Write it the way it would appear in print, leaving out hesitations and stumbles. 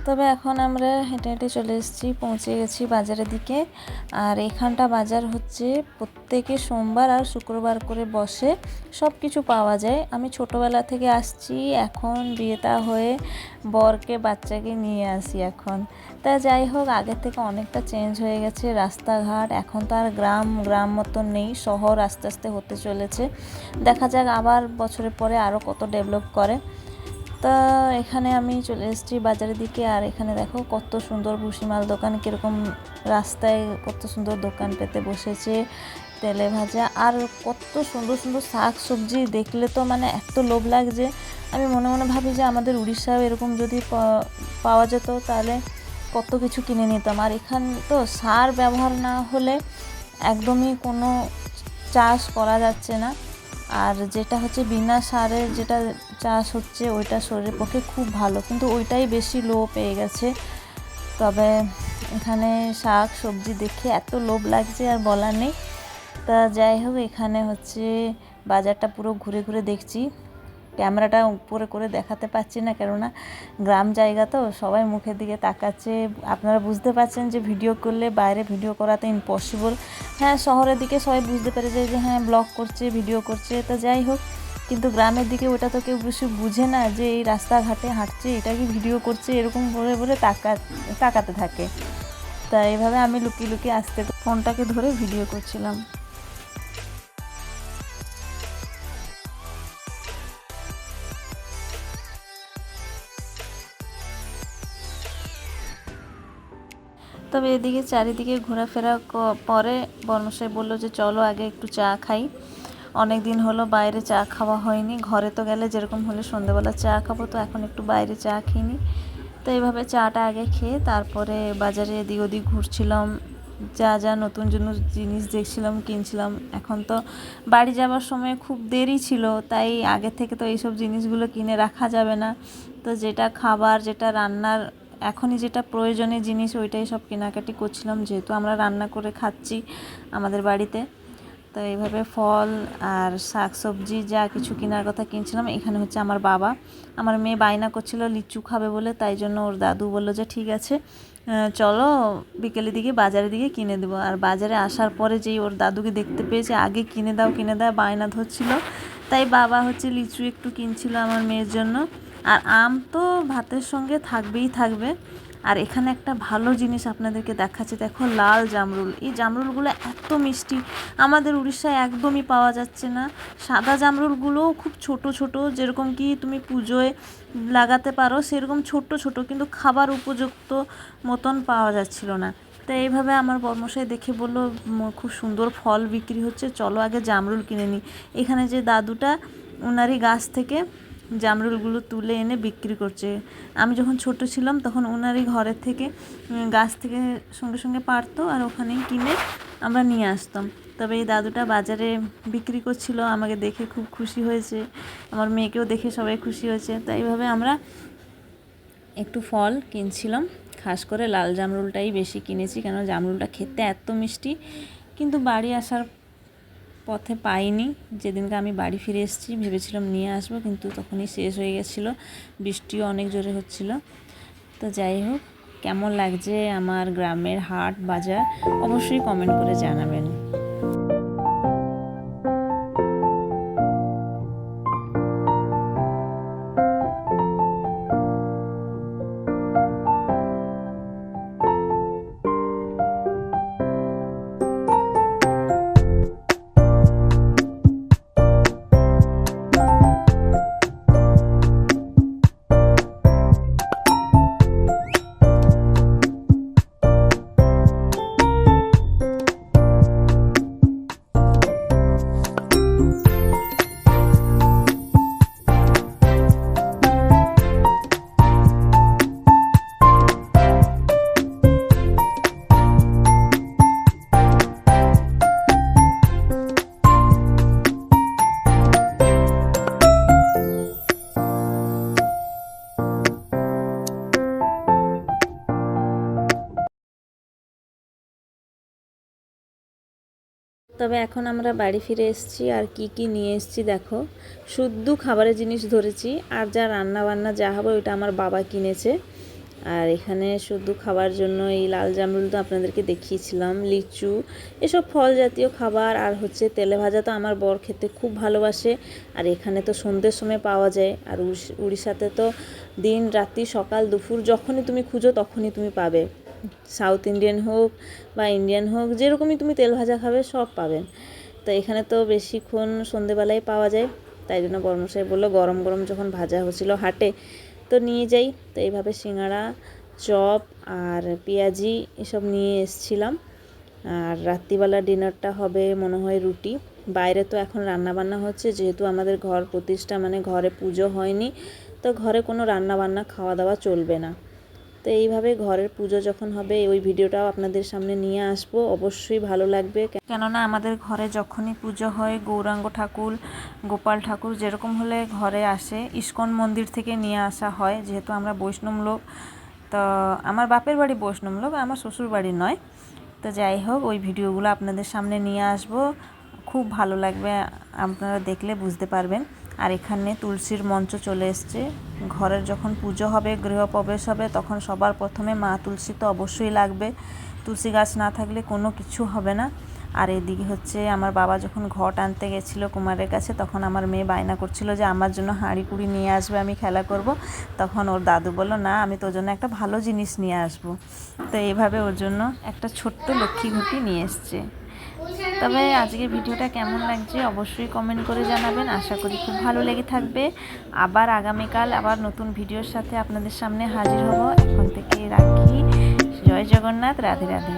তবে এখন আমরা হেঁটে হেঁটে চলে এসেছি, পৌঁছে গেছি বাজারের দিকে। আর এখানটা বাজার হচ্ছে প্রত্যেকে সোমবার আর শুক্রবার করে বসে, সব কিছু পাওয়া যায়। আমি ছোটোবেলা থেকে আসছি, এখন বিয়েটা হয়ে বরকে বাচ্চাকে নিয়ে আসি এখন। তা যাই হোক, আগের থেকে অনেকটা চেঞ্জ হয়ে গেছে রাস্তাঘাট। এখন তো আর গ্রাম মতন নেই, শহর আস্তে আস্তে হতে চলেছে। দেখা যাক আবার বছরের পরে আরও কত ডেভেলপ করে। তা এখানে আমি চলে এসেছি বাজারের দিকে। আর এখানে দেখো কত সুন্দর ভুসিমাল দোকান, কীরকম রাস্তায় কত সুন্দর দোকান পেতে বসেছে, তেলে ভাজা আর কত সুন্দর সুন্দর শাক সবজি। দেখলে তো মানে এত লোভ লাগছে, আমি মনে মনে ভাবি যে আমাদের উড়িষ্যাও এরকম যদি পাওয়া যেত তাহলে কত কিছু কিনে নিতাম। আর এখান তো সার ব্যবহার না হলে একদমই কোনো চাষ করা যাচ্ছে না। আর যেটা হচ্ছে বিনা সারে যেটা চাষ হচ্ছে ওইটা শরীরের পক্ষে খুব ভালো, কিন্তু ওইটাই বেশি লোভ পেয়ে গেছে। তবে এখানে শাক সবজি দেখে এত লোভ লাগছে আর বলার নেই। তা যাই হোক, এখানে হচ্ছে বাজারটা পুরো ঘুরে ঘুরে দেখছি। ক্যামেরাটা উপরে করে দেখাতে পাচ্ছি না, কেননা গ্রাম জায়গা তো সবাই মুখের দিকে তাকাচ্ছে। আপনারা বুঝতে পারছেন যে ভিডিও করলে বাইরে ভিডিও করাতে ইম্পসিবল। হ্যাঁ, শহরের দিকে সবাই বুঝতে পেরে যায় যে হ্যাঁ ব্লগ করছে, ভিডিও করছে। তা যাই হোক, কিন্তু গ্রামের দিকে ওটা তো কেউ বেশি বুঝে না যে এই রাস্তাঘাটে হাঁটছে, এটা কি ভিডিও করছে, এরকম করে করে তাকাতে থাকে। তা এইভাবে আমি লুকিয়ে লুকিয়ে আসতে ফোনটাকে ধরে ভিডিও করছিলাম। তবে এদিকে চারিদিকে ঘোরাফেরা পরে বর্মশাই বলল যে চলো আগে একটু চা খাই। অনেক দিন হলো বাইরে চা খাওয়া হয়নি, ঘরে তো গেলে যেরকম হলে সন্ধ্যেবেলা চা খাবো, তো এখন একটু বাইরে চা খেয়ে নিই। তো এইভাবে চাটা আগে খেয়ে তারপরে বাজারে এদিক ওদিক ঘুরছিলাম, যা যা নতুন জিনিস দেখছিলাম, কিনছিলাম। এখন তো বাড়ি যাওয়ার সময় খুব দেরি ছিল, তাই আগে থেকে তো এইসব জিনিসগুলো কিনে রাখা যাবে না। তো যেটা খাবার, যেটা রান্নার এখনই যেটা প্রয়োজনীয় জিনিস ওইটাই সব কেনাকাটি করছিলাম, যেহেতু আমরা রান্না করে খাচ্ছি আমাদের বাড়িতে। তো এইভাবে ফল আর শাক সবজি যা কিছু কেনার কথা কিনছিলাম। এখানে হচ্ছে আমার মেয়ে বায়না করছিল লিচু খাবে বলে, তাই জন্য ওর দাদু বললো যে ঠিক আছে চলো বিকেলের দিকে বাজারের দিকে কিনে দেবো। আর বাজারে আসার পরে যেই ওর দাদুকে দেখতে পেয়েছে, আগে কিনে দাও বায়না ধরছিল। তাই বাবা হচ্ছে লিচু একটু কিনছিল আমার মেয়ের জন্য। আর আম তো ভাতের সঙ্গে থাকবে। আর এখানে একটা ভালো জিনিস আপনাদেরকে দেখাচ্ছে, দেখো লাল জামরুল। এই জামরুলগুলো এত মিষ্টি, আমাদের উড়িষ্যায় একদমই পাওয়া যাচ্ছে না। সাদা জামরুলগুলোও খুব ছোট ছোট, যেরকম কি তুমি পুজোয় লাগাতে পারো সেরকম ছোট ছোট, কিন্তু খাবার উপযুক্ত মতন পাওয়া যাচ্ছিল না। তো এইভাবে আমার বর্মশাই দেখে বললো খুব সুন্দর ফল বিক্রি হচ্ছে, চলো আগে জামরুল কিনে নিই। এখানে যে দাদুটা, ওনারই গাছ থেকে জামরুলগুলো তুলে এনে বিক্রি করছে। আমি যখন ছোট ছিলাম তখন ওনারই ঘরের থেকে গাছ থেকে সঙ্গে সঙ্গে পারতো, আর ওখানেই কিনে আমরা নিয়ে আসতাম। তবে এই দাদুটা বাজারে বিক্রি করছিল, আমাকে দেখে খুব খুশি হয়েছে, আমার মেয়েকেও দেখে সবাই খুশি হয়েছে। তো এইভাবে আমরা একটু ফল কিনছিলাম, খাস করে লাল জামরুলটাই বেশি কিনেছি, কেন জামরুলটা খেতে এত মিষ্টি। কিন্তু বাড়ি আসার পথে পাইনি। যেদিনকে আমি বাড়ি ফিরে এসেছি ভেবেছিলাম নিয়ে আসবো, কিন্তু তখনই শেষ হয়ে গেছিলো, বৃষ্টিও অনেক জোরে হচ্ছিল। তো যাই হোক, কেমন লাগছে আমার গ্রামের হাট বাজার অবশ্যই কমেন্ট করে জানাবেন। তবে এখন আমরা বাড়ি ফিরে এসেছি, আর কি নিয়ে এসেছি দেখো, শুদ্ধ খাবারের জিনিস ধরেছি। আর যা রান্না বান্না যা হবে ওইটা আমার বাবা কিনেছে। আর এখানে শুধু খাবার জন্য এই লাল জামরুল তো আপনাদেরকে দেখিয়েছিলাম, লিচু, এসব ফল জাতীয় খাবার। আর হচ্ছে তেলে ভাজা তো আমার বর খেতে খুব ভালোবাসে, আর এখানে তো সন্ধ্যের সময় পাওয়া যায়। আর উড়িষ্যাতে তো দিন রাত্রি সকাল দুপুর যখনই তুমি খুঁজো তখনই তুমি পাবে। সাউথ ইন্ডিয়ান হোক বা ইন্ডিয়ান হোক, যেরকমই তুমি তেল ভাজা খাবে সব পাবেন। তো এখানে তো বেশিক্ষণ সন্ধেবেলায় পাওয়া যায়, তাই জন্য বর্মশাই বললো গরম গরম যখন ভাজা হচ্ছিলো হাটে তো নিয়ে যাই। তো এইভাবে সিঙ্গাড়া, চপ আর পেঁয়াজি এসব নিয়ে এসছিলাম। আর রাত্রিবেলা ডিনারটা হবে মনে হয় রুটি। বাইরে তো এখন রান্না বান্না হচ্ছে, যেহেতু আমাদের ঘর প্রতিষ্ঠা, মানে ঘরে পুজো হয়নি, তো ঘরে কোনো রান্না বান্না খাওয়া দাওয়া চলবে না। তো এইভাবে ঘরের পুজো যখন হবে ওই ভিডিওটাও আপনাদের সামনে নিয়ে আসবো, অবশ্যই ভালো লাগবে। কেননা আমাদের ঘরে যখনই পুজো হয়, গৌরাঙ্গ ঠাকুর, গোপাল ঠাকুর যেরকম হলে ঘরে আসে, ইস্কন মন্দির থেকে নিয়ে আসা হয়। যেহেতু আমরা বৈষ্ণব লোক, তো আমার বাপের বাড়ি বৈষ্ণব লোক, আমার শ্বশুর বাড়ি নয়। তো যাই হোক, ওই ভিডিওগুলো আপনাদের সামনে নিয়ে আসবো, খুব ভালো লাগবে, আপনারা দেখলে বুঝতে পারবেন। আর এখানে তুলসীর মঞ্চ চলে এসছে। ঘরের যখন পুজো হবে, গৃহপ্রবেশ হবে, তখন সবার প্রথমে মা তুলসী তো অবশ্যই লাগবে। তুলসী গাছ না থাকলে কোনো কিছু হবে না। আর এদিকে হচ্ছে আমার বাবা যখন ঘট আনতে গেছিলো কুমারের কাছে, তখন আমার মেয়ে বায়না করছিল যে আমার জন্য হাঁড়ি কুড়ি নিয়ে আসবে, আমি খেলা করব। তখন ওর দাদু বলল, না আমি তোর জন্য একটা ভালো জিনিস নিয়ে আসবো। তো এইভাবে ওর জন্য একটা ছোট্ট লক্ষ্মী ঘটি নিয়ে এসছে। তবে আজকের ভিডিওটা কেমন লাগছে অবশ্যই কমেন্ট করে জানাবেন। আশা করি খুব ভালো লেগে থাকবে। আবার আগামীকাল আবার নতুন ভিডিওর সাথে আপনাদের সামনে হাজির হব। এখন থেকে রাখি। জয় জগন্নাথ, রাধে রাধে।